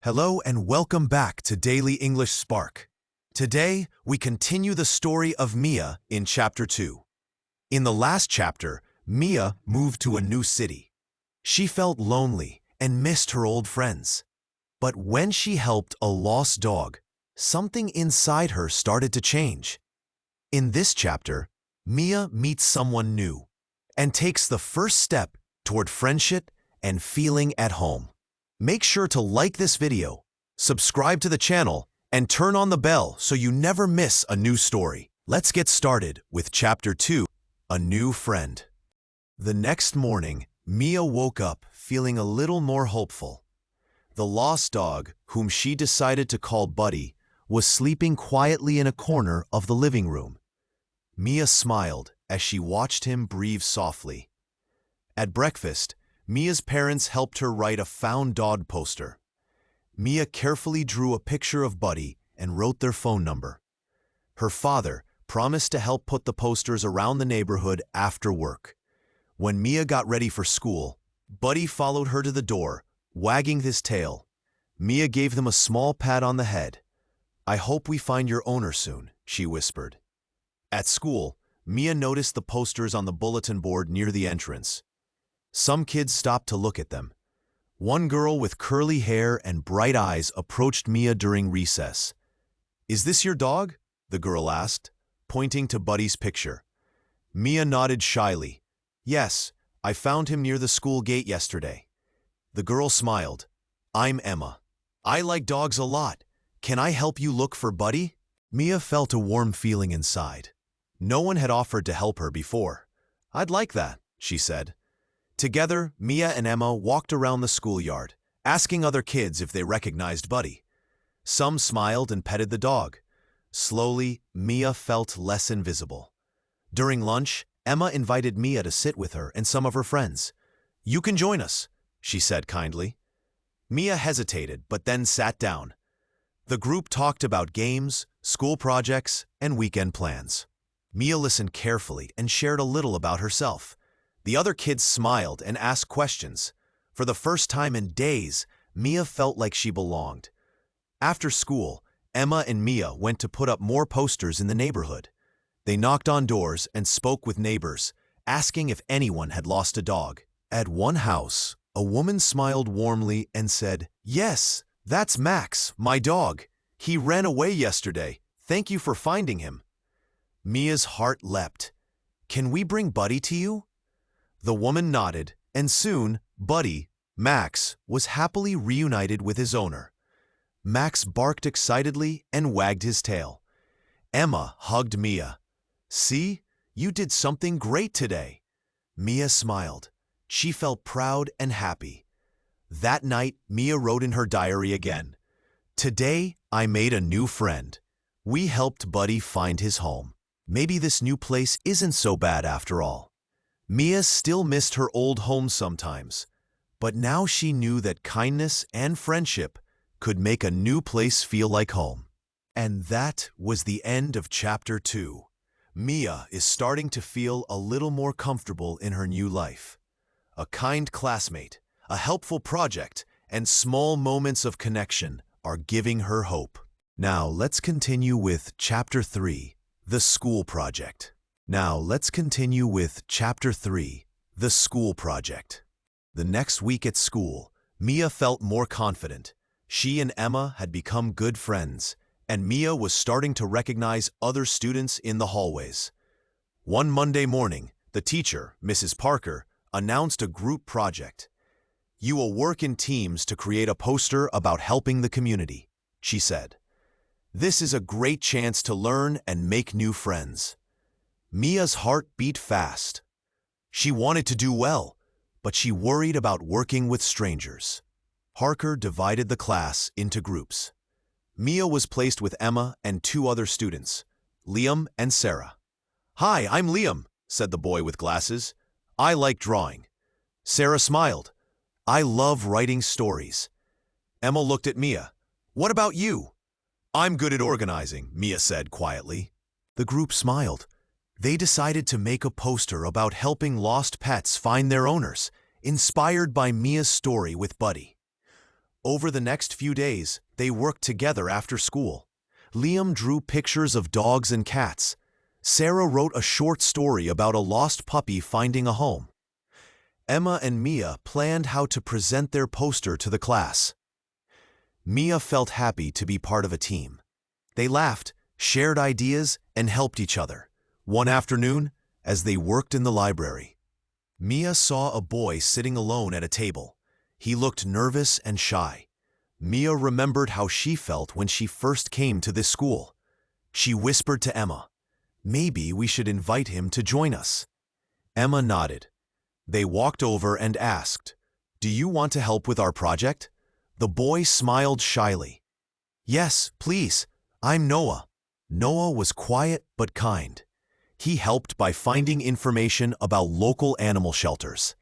Hello and welcome back to Daily English Spark. Today, we continue the story of Mia in Chapter 2. In the last chapter, Mia moved to a new city. She felt lonely and missed her old friends. But when she helped a lost dog, something inside her started to change. In this chapter, Mia meets someone new and takes the first step toward friendship and feeling at home. Make sure to like this video, subscribe to the channel, and turn on the bell so you never miss a new story. Let's get started with Chapter 2, A New Friend. The next morning, Mia woke up feeling a little more hopeful. The lost dog, whom she decided to call Buddy, was sleeping quietly in a corner of the living room. Mia smiled as she watched him breathe softly. At breakfast, Mia's parents helped her write a found dog poster. Mia carefully drew a picture of Buddy and wrote their phone number. Her father promised to help put the posters around the neighborhood after work. When Mia got ready for school, Buddy followed her to the door, wagging his tail. Mia gave them a small pat on the head. "I hope we find your owner soon," she whispered. At school, Mia noticed the posters on the bulletin board near the entrance. Some kids stopped to look at them. One girl with curly hair and bright eyes approached Mia during recess. "Is this your dog?" the girl asked, pointing to Buddy's picture. Mia nodded shyly. "Yes, I found him near the school gate yesterday." The girl smiled. "I'm Emma. I like dogs a lot. Can I help you look for Buddy?" Mia felt a warm feeling inside. No one had offered to help her before. "I'd like that," she said. Together, Mia and Emma walked around the schoolyard, asking other kids if they recognized Buddy. Some smiled and petted the dog. Slowly, Mia felt less invisible. During lunch, Emma invited Mia to sit with her and some of her friends. "You can join us," she said kindly. Mia hesitated, but then sat down. The group talked about games, school projects, and weekend plans. Mia listened carefully and shared a little about herself. The other kids smiled and asked questions. For the first time in days, Mia felt like she belonged. After school, Emma and Mia went to put up more posters in the neighborhood. They knocked on doors and spoke with neighbors, asking if anyone had lost a dog. At one house, a woman smiled warmly and said, "Yes, that's Max, my dog. He ran away yesterday. Thank you for finding him." Mia's heart leapt. "Can we bring Buddy to you?" The woman nodded, and soon, Buddy, Max, was happily reunited with his owner. Max barked excitedly and wagged his tail. Emma hugged Mia. "See, you did something great today." Mia smiled. She felt proud and happy. That night, Mia wrote in her diary again. "Today, I made a new friend. We helped Buddy find his home. Maybe this new place isn't so bad after all." Mia still missed her old home sometimes, but now she knew that kindness and friendship could make a new place feel like home. And that was the end of Chapter 2. Mia is starting to feel a little more comfortable in her new life. A kind classmate, a helpful project, and small moments of connection are giving her hope. Now let's continue with Chapter 3, The School Project. Chapter 3, The School Project. The next week at school, Mia felt more confident. She and Emma had become good friends, and Mia was starting to recognize other students in the hallways. One Monday morning, the teacher, Mrs. Parker, announced a group project. "You will work in teams to create a poster about helping the community," she said. "This is a great chance to learn and make new friends." Mia's heart beat fast. She wanted to do well, but she worried about working with strangers. Parker divided the class into groups. Mia was placed with Emma and two other students, Liam and Sarah. "Hi, I'm Liam," said the boy with glasses. "I like drawing." Sarah smiled. "I love writing stories." Emma looked at Mia. "What about you?" "I'm good at organizing," Mia said quietly. The group smiled. They decided to make a poster about helping lost pets find their owners, inspired by Mia's story with Buddy. Over the next few days, they worked together after school. Liam drew pictures of dogs and cats. Sarah wrote a short story about a lost puppy finding a home. Emma and Mia planned how to present their poster to the class. Mia felt happy to be part of a team. They laughed, shared ideas, and helped each other. One afternoon, as they worked in the library, Mia saw a boy sitting alone at a table. He looked nervous and shy. Mia remembered how she felt when she first came to this school. She whispered to Emma, "Maybe we should invite him to join us." Emma nodded. They walked over and asked, "Do you want to help with our project?" The boy smiled shyly. "Yes, please. I'm Noah." Noah was quiet but kind. He helped by finding information about local animal shelters.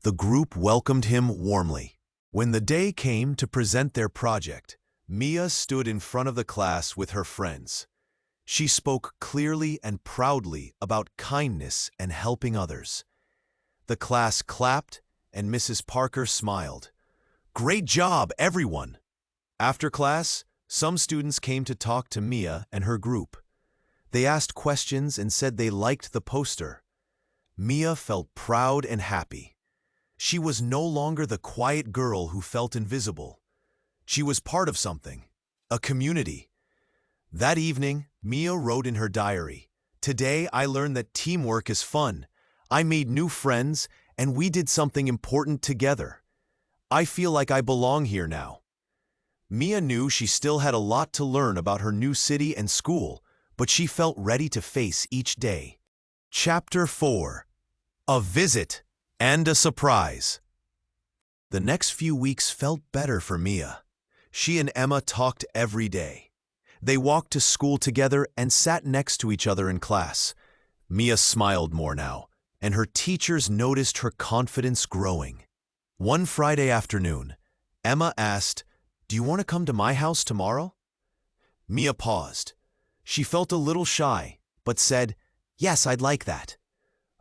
The group welcomed him warmly. When the day came to present their project, Mia stood in front of the class with her friends. She spoke clearly and proudly about kindness and helping others. The class clapped, and Mrs. Parker smiled. "Great job, everyone!" After class, some students came to talk to Mia and her group. They asked questions and said they liked the poster. Mia felt proud and happy. She was no longer the quiet girl who felt invisible. She was part of something, a community. That evening, Mia wrote in her diary, "Today I learned that teamwork is fun. I made new friends, and we did something important together. I feel like I belong here now." Mia knew she still had a lot to learn about her new city and school, but she felt ready to face each day. Chapter 4. A Visit and a Surprise. The next few weeks felt better for Mia. She and Emma talked every day. They walked to school together and sat next to each other in class. Mia smiled more now, and her teachers noticed her confidence growing. One Friday afternoon, Emma asked, "Do you want to come to my house tomorrow?" Mia paused. She felt a little shy, but said, "Yes, I'd like that."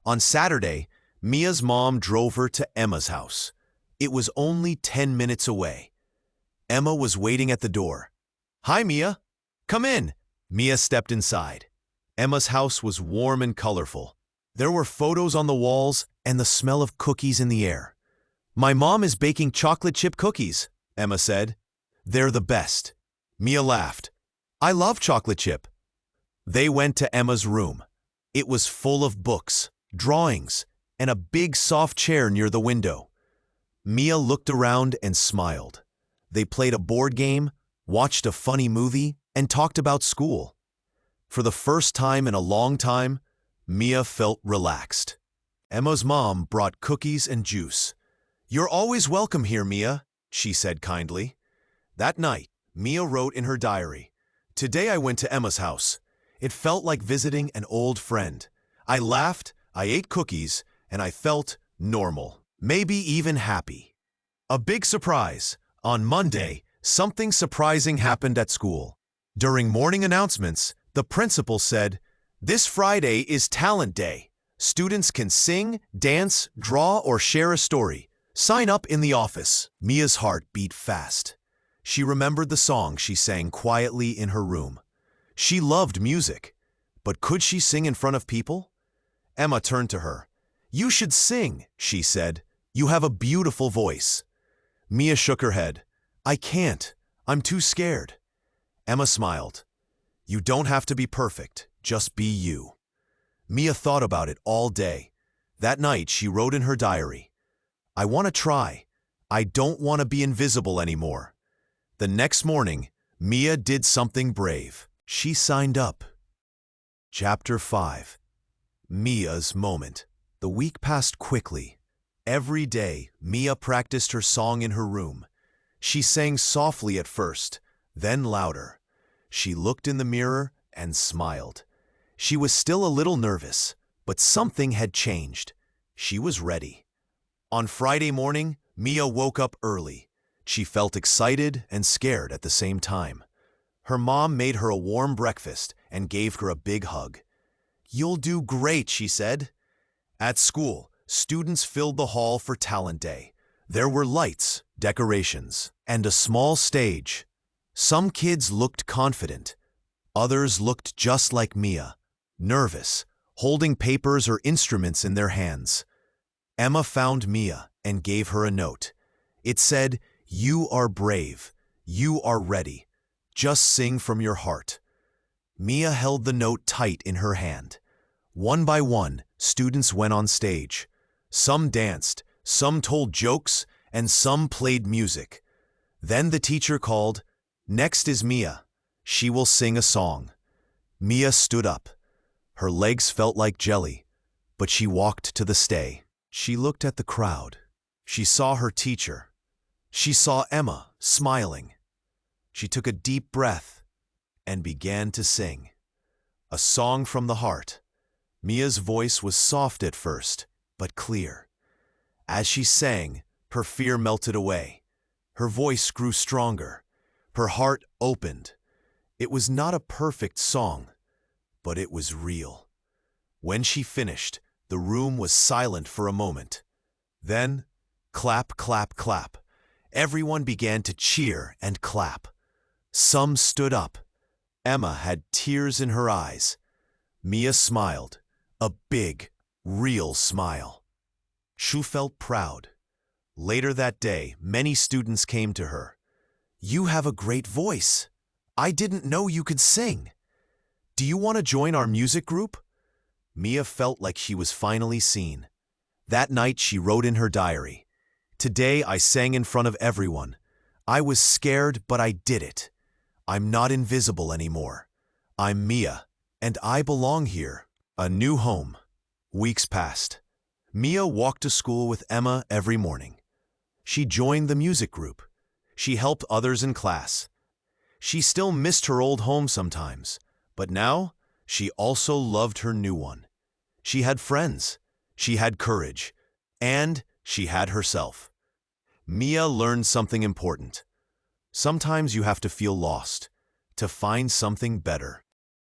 On Saturday, Mia's mom drove her to Emma's house. It was only 10 minutes away. Emma was waiting at the door. "Hi, Mia. Come in." Mia stepped inside. Emma's house was warm and colorful. There were photos on the walls and the smell of cookies in the air. "My mom is baking chocolate chip cookies," Emma said. "They're the best." Mia laughed. "I love chocolate chip." They went to Emma's room. It was full of books, drawings, and a big soft chair near the window. Mia looked around and smiled. They played a board game, watched a funny movie, and talked about school. For the first time in a long time, Mia felt relaxed. Emma's mom brought cookies and juice. "You're always welcome here, Mia," she said kindly. That night, Mia wrote in her diary, "Today I went to Emma's house. It felt like visiting an old friend. I laughed, I ate cookies, and I felt normal, maybe even happy." A big surprise. On Monday, something surprising happened at school. During morning announcements, the principal said, "This Friday is Talent Day. Students can sing, dance, draw, or share a story. Sign up in the office." Mia's heart beat fast. She remembered the song she sang quietly in her room. She loved music, but could she sing in front of people? Emma turned to her. "You should sing," she said. "You have a beautiful voice." Mia shook her head. "I can't. I'm too scared." Emma smiled. "You don't have to be perfect. Just be you." Mia thought about it all day. That night, she wrote in her diary, "I want to try. I don't want to be invisible anymore." The next morning, Mia did something brave. She signed up. Chapter 5. Mia's Moment. The week passed quickly. Every day, Mia practiced her song in her room. She sang softly at first, then louder. She looked in the mirror and smiled. She was still a little nervous, but something had changed. She was ready. On Friday morning, Mia woke up early. She felt excited and scared at the same time. Her mom made her a warm breakfast and gave her a big hug. "You'll do great," she said. At school, students filled the hall for Talent Day. There were lights, decorations, and a small stage. Some kids looked confident. Others looked just like Mia, nervous, holding papers or instruments in their hands. Emma found Mia and gave her a note. It said, "You are brave. You are ready. Just sing from your heart." Mia held the note tight in her hand. One by one, students went on stage. Some danced, some told jokes, and some played music. Then the teacher called, "Next is Mia. She will sing a song." Mia stood up. Her legs felt like jelly, but she walked to the stage. She looked at the crowd. She saw her teacher. She saw Emma smiling. She took a deep breath and began to sing. A song from the heart. Mia's voice was soft at first, but clear. As she sang, her fear melted away. Her voice grew stronger. Her heart opened. It was not a perfect song, but it was real. When she finished, the room was silent for a moment. Then, clap, clap, clap. Everyone began to cheer and clap. Some stood up. Emma had tears in her eyes. Mia smiled, a big, real smile. She felt proud. Later that day, many students came to her. "You have a great voice. I didn't know you could sing. Do you want to join our music group?" Mia felt like she was finally seen. That night she wrote in her diary, "Today I sang in front of everyone. I was scared, but I did it. I'm not invisible anymore. I'm Mia, and I belong here." A new home. Weeks passed. Mia walked to school with Emma every morning. She joined the music group. She helped others in class. She still missed her old home sometimes, but now she also loved her new one. She had friends, she had courage, and she had herself. Mia learned something important. Sometimes you have to feel lost to find something better.